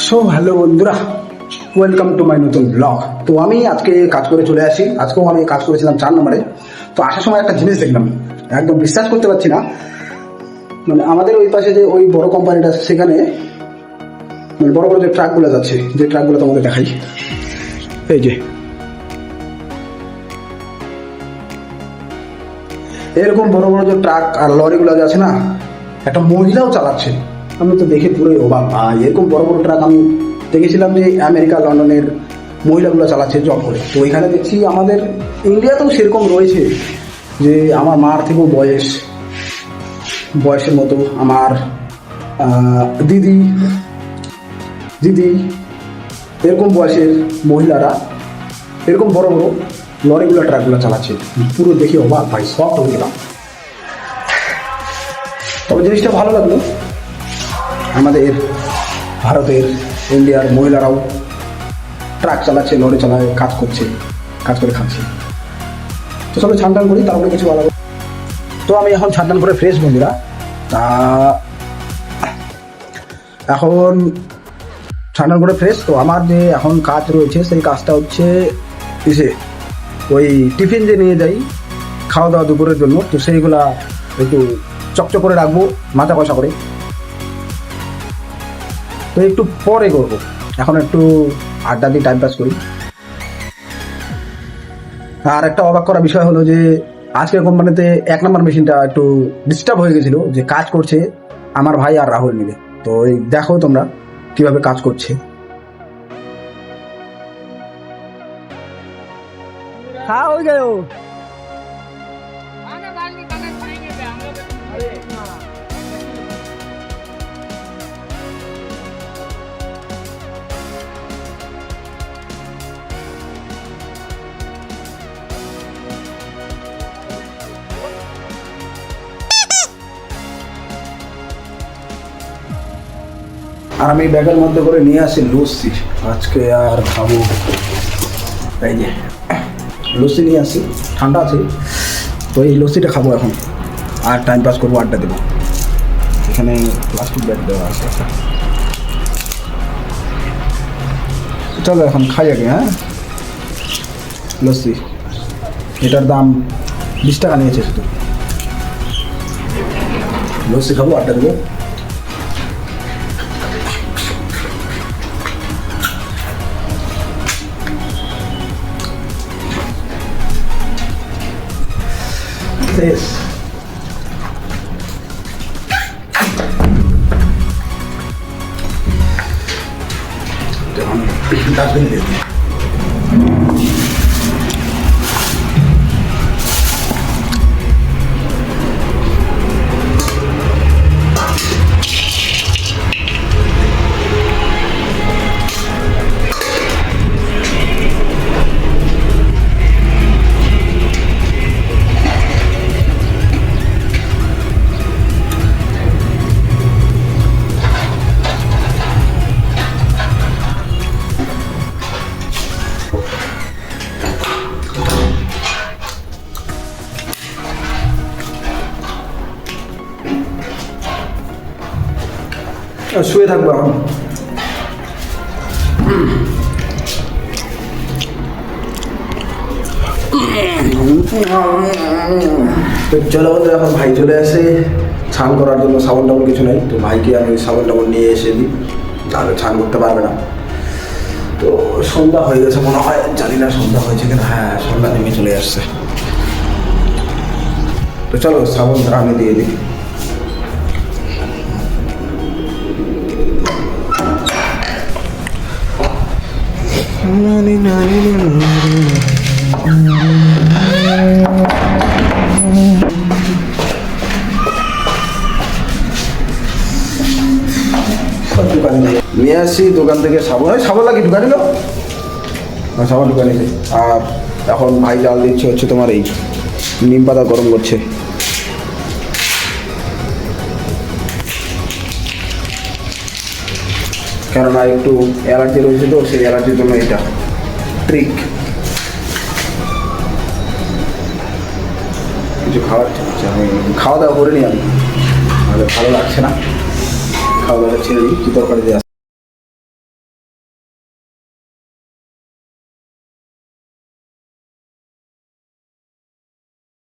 So hello বন্ধুরা, welcome to my নতুন blog. তো আমি আজকে কাজ করে চলে আসি। আজকেও আমি কাজ করেছিলাম 4 নম্বরে। তো আসার সময় একটা জিনিস দেখলাম, একদম বিশ্বাস করতে পারছি না। মানে আমাদের ওই পাশে যে ওই বড় কোম্পানিটা, সেখানে মানে বড় বড় যে ট্রাকগুলো যাচ্ছে, যে ট্রাকগুলো তোমাদের দেখাই, এই যে এরকম বড় বড় যে ট্রাক আর লরিগুলো যাচ্ছে না, একটা মহিলাও চালাচ্ছে। আমি তো দেখে পুরোই অবাক ভাই। এরকম বড় বড় ট্রাক আমি দেখেছিলাম যে আমেরিকা, লন্ডনের মহিলাগুলো চালাচ্ছে জব করে। তো এখানে দেখছি আমাদের ইন্ডিয়াতেও সেরকম রয়েছে, যে আমার মার থেকেও বয়সের মতো আমার দিদি দিদি এরকম বয়সের মহিলারা এরকম বড় বড় লরিগুলো, ট্রাকগুলো চালাচ্ছে। পুরো দেখে অবাক ভাই, সব হয়ে গেলাম। তবে জিনিসটা ভালো লাগলো, আমাদের ভারতের, ইন্ডিয়ার মহিলারাও ট্রাক চালাচ্ছে, লরি চালায়, কাজ করে খাচ্ছে। তো চলো ছান টান করি, তারপরে কিছু আলাদা। তো আমি এখন ছান টান করে ফ্রেশ বন্ধুরা। তা এখন ছান টান করে ফ্রেশ। তো আমার যে এখন কাজ রয়েছে, সেই কাজটা হচ্ছে ওই টিফিন যে নিয়ে যাই খাওয়া দাওয়া দুপুরের জন্য, তো সেইগুলা একটু চকচক করে রাখবো, মাথা পয়সা করে। তো একটু পরে করবো, এখন একটু আড্ডা দিয়ে টাইম পাস করি। আর একটা অবাক করা বিষয় হলো যে আজকের কোম্পানিতে 1 নম্বর মেশিনটা একটু ডিস্টার্ব হয়ে গেছিল, যে কাজ করছে আমার ভাই আর রাহুল মিলে। তো এই দেখো তোমরা কিভাবে কাজ করছে। हाँ हो गए हो। আর আমি ব্যাগের মধ্যে করে নিয়ে আসি লস্যি, আজকে আর খাবো। এই যে লস্যি নিয়ে আসি, ঠান্ডা আছে তো এই লস্যিটা খাবো এখন, আর টাইম পাস করবো, আড্ডা দেবো। এখানে প্লাস্টিক ব্যাগ দেওয়া আছে। চলো এখন খাই আগে। হ্যাঁ, লস্যি, এটার দাম 20 টাকা নিয়েছে শুধু। লস্যি খাবো, আড্ডা দেবো। This. ডাস্টবিনে দিয়ে দিই। শুয়ে থাকবো এখন। তো চলো বন্ধু, এখন ভাই চলে আসে ছান করার জন্য। সাবান টাবন কিছু নেই, তো ভাইকে আমি সাবান টাবন নিয়ে এসে দিই, তাহলে ছান করতে পারবে না। তো সন্ধ্যা হয়ে গেছে মনে হয়, জানি না সন্ধ্যা হয়েছে কিনা। হ্যাঁ, সন্ধ্যা নেমে চলে আসছে। তো চলো সাবানটা আমি দিয়ে দিই। নিয়ে আসছি দোকান থেকে সাবান। সাবান লাগে ঢুকা নিল, সাবান ঢুকা নিলে। আর এখন ভাই জাল দিচ্ছে হচ্ছে তোমার এই নিম পাতা গরম করছে। কেননা একটু অ্যালার্জি রয়েছে, তো সেই অ্যালার্জির জন্য এটা ট্রিক। কিছু খাওয়ার আমি খাওয়া দাওয়া করে নিই, আমি ভালো লাগছে না। খাওয়া দাওয়া ছেড়ে দিই, কি তরকারি দেওয়া